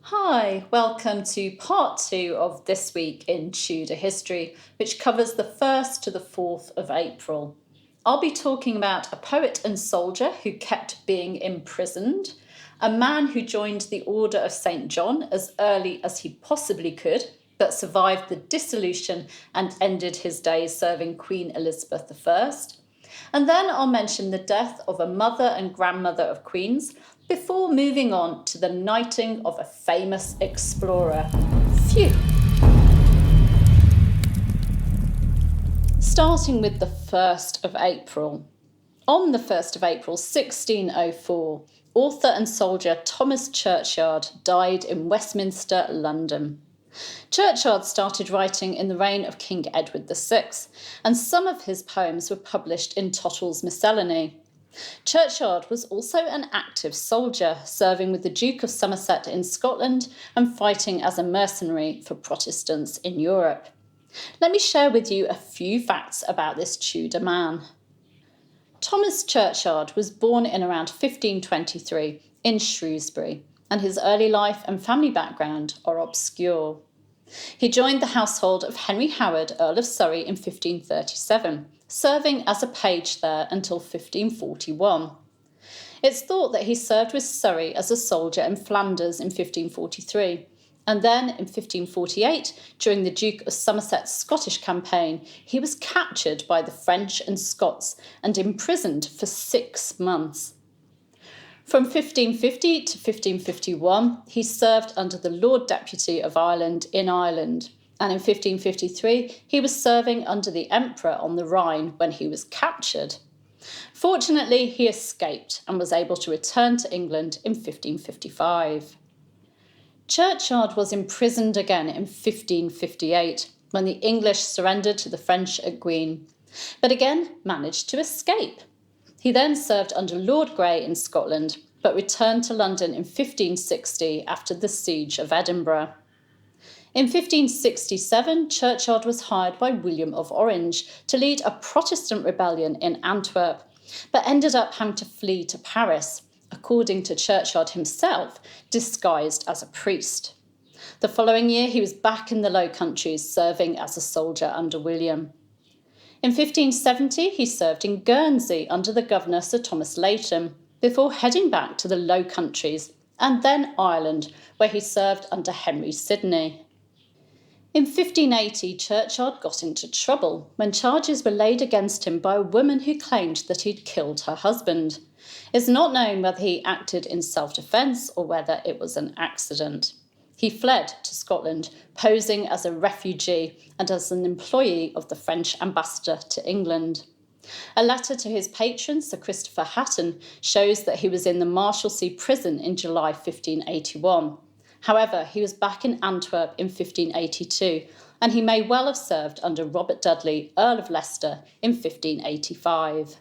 Hi, welcome to part 2 of This Week in Tudor History, which covers the 1st to the 4th of April. I'll be talking about a poet and soldier who kept being imprisoned, a man who joined the Order of St. John as early as he possibly could, but survived the dissolution and ended his days serving Queen Elizabeth I. And then I'll mention the death of a mother and grandmother of Queens before moving on to the knighting of a famous explorer. Phew! Starting with the 1st of April. On the 1st of April 1604, author and soldier Thomas Churchyard died in Westminster, London. Churchyard started writing in the reign of King Edward VI, and some of his poems were published in Tottle's Miscellany. Churchyard was also an active soldier, serving with the Duke of Somerset in Scotland and fighting as a mercenary for Protestants in Europe. Let me share with you a few facts about this Tudor man. Thomas Churchyard was born in around 1523 in Shrewsbury, and his early life and family background are obscure. He joined the household of Henry Howard, Earl of Surrey, in 1537, serving as a page there until 1541. It's thought that he served with Surrey as a soldier in Flanders in 1543, and then in 1548, during the Duke of Somerset's Scottish campaign, he was captured by the French and Scots and imprisoned for 6 months. From 1550 to 1551, he served under the Lord Deputy of Ireland in Ireland, and in 1553 he was serving under the Emperor on the Rhine when he was captured. Fortunately, he escaped and was able to return to England in 1555. Churchyard was imprisoned again in 1558 when the English surrendered to the French at Guisnes, but again managed to escape. He then served under Lord Grey in Scotland, but returned to London in 1560 after the siege of Edinburgh. In 1567, Churchyard was hired by William of Orange to lead a Protestant rebellion in Antwerp, but ended up having to flee to Paris, according to Churchyard himself, disguised as a priest. The following year, he was back in the Low Countries, serving as a soldier under William. In 1570, he served in Guernsey under the governor Sir Thomas Latham, before heading back to the Low Countries and then Ireland, where he served under Henry Sidney. In 1580, Churchyard got into trouble when charges were laid against him by a woman who claimed that he'd killed her husband. It's not known whether he acted in self-defence or whether it was an accident. He fled to Scotland, posing as a refugee and as an employee of the French ambassador to England. A letter to his patron, Sir Christopher Hatton, shows that he was in the Marshalsea prison in July 1581. However, he was back in Antwerp in 1582, and he may well have served under Robert Dudley, Earl of Leicester, in 1585.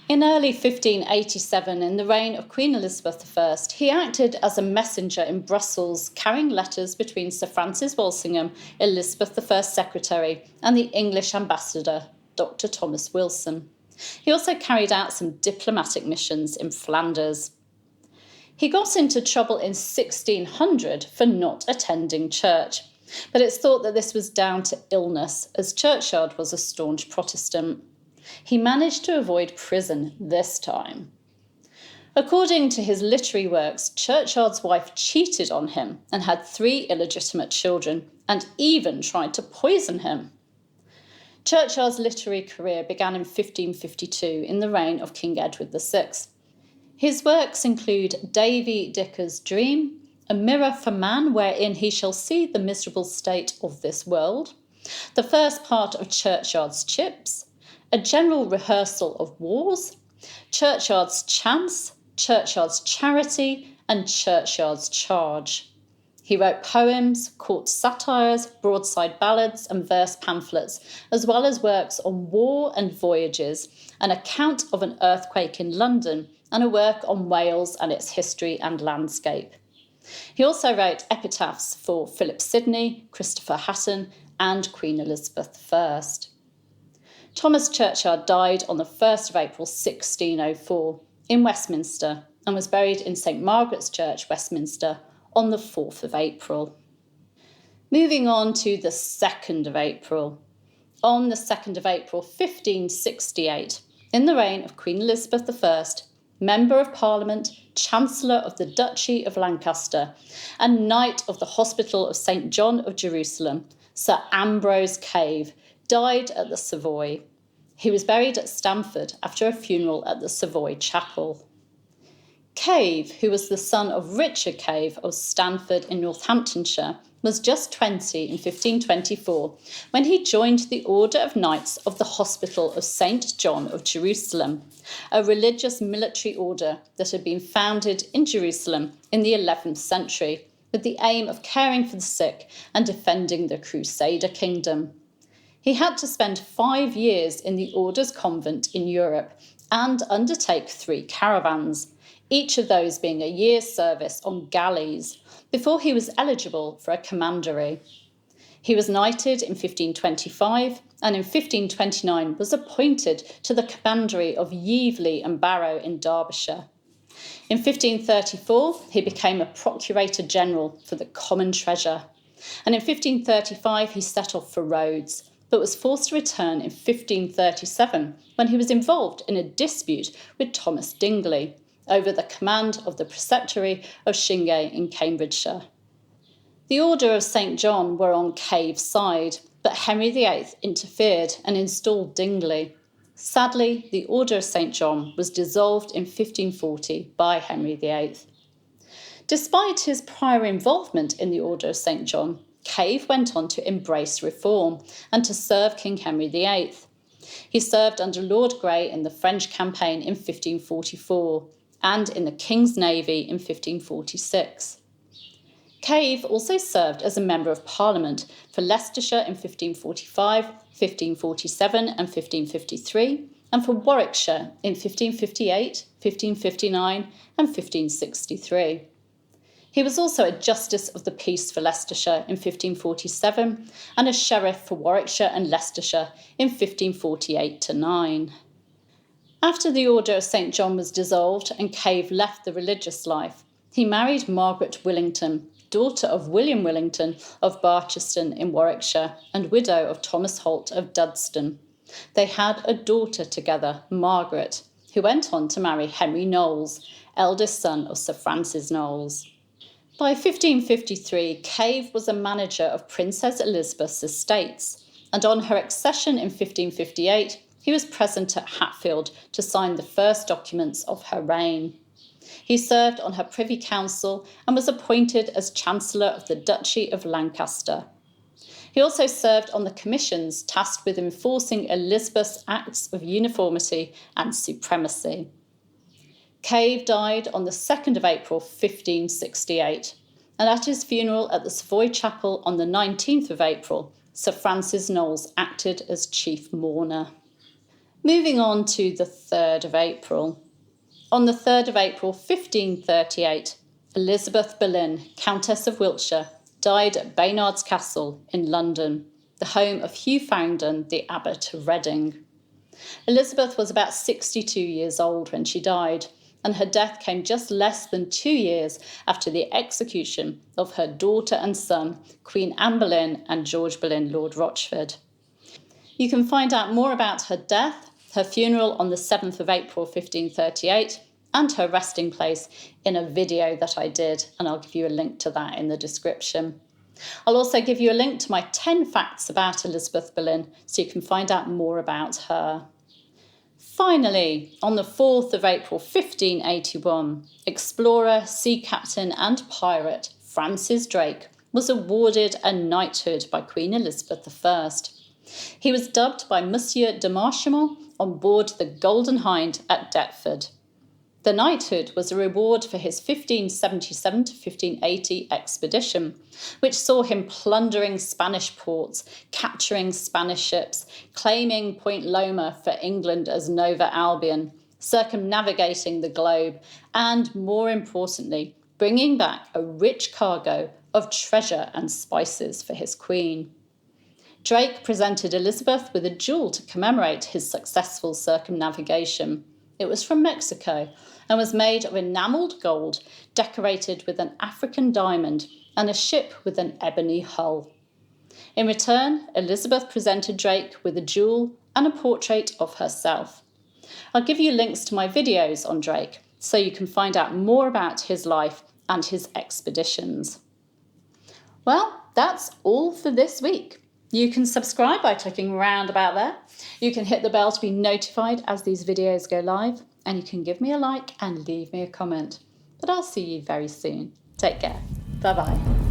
In early 1587, in the reign of Queen Elizabeth I, he acted as a messenger in Brussels, carrying letters between Sir Francis Walsingham, Elizabeth I's secretary, and the English ambassador, Dr. Thomas Wilson. He also carried out some diplomatic missions in Flanders. He got into trouble in 1600 for not attending church, but it's thought that this was down to illness, as Churchyard was a staunch Protestant. He managed to avoid prison this time. According to his literary works, Churchyard's wife cheated on him and had 3 illegitimate children, and even tried to poison him. Churchyard's literary career began in 1552 in the reign of King Edward VI. His works include Davy Dicker's Dream, A Mirror for Man Wherein He Shall See the Miserable State of This World, the first part of Churchyard's Chips, A General Rehearsal of Wars, Churchyard's Chance, Churchyard's Charity, and Churchyard's Charge. He wrote poems, court satires, broadside ballads, and verse pamphlets, as well as works on war and voyages, an account of an earthquake in London, and a work on Wales and its history and landscape. He also wrote epitaphs for Philip Sidney, Christopher Hatton, and Queen Elizabeth I. Thomas Churchyard died on the 1st of April 1604 in Westminster and was buried in St Margaret's Church, Westminster, on the 4th of April. Moving on to the 2nd of April. On the 2nd of April 1568, in the reign of Queen Elizabeth I, Member of Parliament, Chancellor of the Duchy of Lancaster, and Knight of the Hospital of St. John of Jerusalem, Sir Ambrose Cave, died at the Savoy. He was buried at Stamford after a funeral at the Savoy Chapel. Cave, who was the son of Richard Cave of Stanford in Northamptonshire, was just 20 in 1524 when he joined the Order of Knights of the Hospital of St. John of Jerusalem, a religious military order that had been founded in Jerusalem in the 11th century with the aim of caring for the sick and defending the Crusader kingdom. He had to spend 5 years in the order's convent in Europe and undertake 3 caravans, each of those being a year's service on galleys, before he was eligible for a commandery. He was knighted in 1525 and in 1529 was appointed to the commandery of Yevley and Barrow in Derbyshire. In 1534, he became a Procurator General for the Common Treasure, and in 1535 he set off for Rhodes, but was forced to return in 1537 when he was involved in a dispute with Thomas Dingley over the command of the Preceptory of Shinge in Cambridgeshire. The Order of St. John were on Cave's side, but Henry VIII interfered and installed Dingley. Sadly, the Order of St. John was dissolved in 1540 by Henry VIII. Despite his prior involvement in the Order of St. John, Cave went on to embrace reform and to serve King Henry VIII. He served under Lord Grey in the French campaign in 1544 and in the King's Navy in 1546. Cave also served as a Member of Parliament for Leicestershire in 1545, 1547 and 1553, and for Warwickshire in 1558, 1559 and 1563. He was also a Justice of the Peace for Leicestershire in 1547 and a Sheriff for Warwickshire and Leicestershire in 1548-9. After the Order of St. John was dissolved and Cave left the religious life, he married Margaret Willington, daughter of William Willington of Barcheston in Warwickshire and widow of Thomas Holt of Dudston. They had a daughter together, Margaret, who went on to marry Henry Knowles, eldest son of Sir Francis Knowles. By 1553, Cave was a manager of Princess Elizabeth's estates, and on her accession in 1558, he was present at Hatfield to sign the first documents of her reign. He served on her Privy Council and was appointed as Chancellor of the Duchy of Lancaster. He also served on the commissions tasked with enforcing Elizabeth's Acts of Uniformity and Supremacy. Cave died on the 2nd of April 1568, and at his funeral at the Savoy Chapel on the 19th of April, Sir Francis Knowles acted as chief mourner. Moving on to the 3rd of April. On the 3rd of April 1538, Elizabeth Boleyn, Countess of Wiltshire, died at Baynard's Castle in London, the home of Hugh Farringdon, the Abbot of Reading. Elizabeth was about 62 years old when she died, and her death came just less than 2 years after the execution of her daughter and son, Queen Anne Boleyn and George Boleyn, Lord Rochford. You can find out more about her death, her funeral on the 7th of April 1538, and her resting place in a video that I did, and I'll give you a link to that in the description. I'll also give you a link to my 10 facts about Elizabeth Boleyn so you can find out more about her. Finally, on the 4th of April 1581, explorer, sea captain and pirate Francis Drake was awarded a knighthood by Queen Elizabeth I. He was dubbed by Monsieur de Marchemont on board the Golden Hind at Deptford. The knighthood was a reward for his 1577 to 1580 expedition, which saw him plundering Spanish ports, capturing Spanish ships, claiming Point Loma for England as Nova Albion, circumnavigating the globe, and, more importantly, bringing back a rich cargo of treasure and spices for his queen. Drake presented Elizabeth with a jewel to commemorate his successful circumnavigation. It was from Mexico and was made of enamelled gold decorated with an African diamond and a ship with an ebony hull. In return, Elizabeth presented Drake with a jewel and a portrait of herself. I'll give you links to my videos on Drake so you can find out more about his life and his expeditions. Well, that's all for this week. You can subscribe by clicking round about there. You can hit the bell to be notified as these videos go live, and you can give me a like and leave me a comment. But I'll see you very soon. Take care. Bye-bye.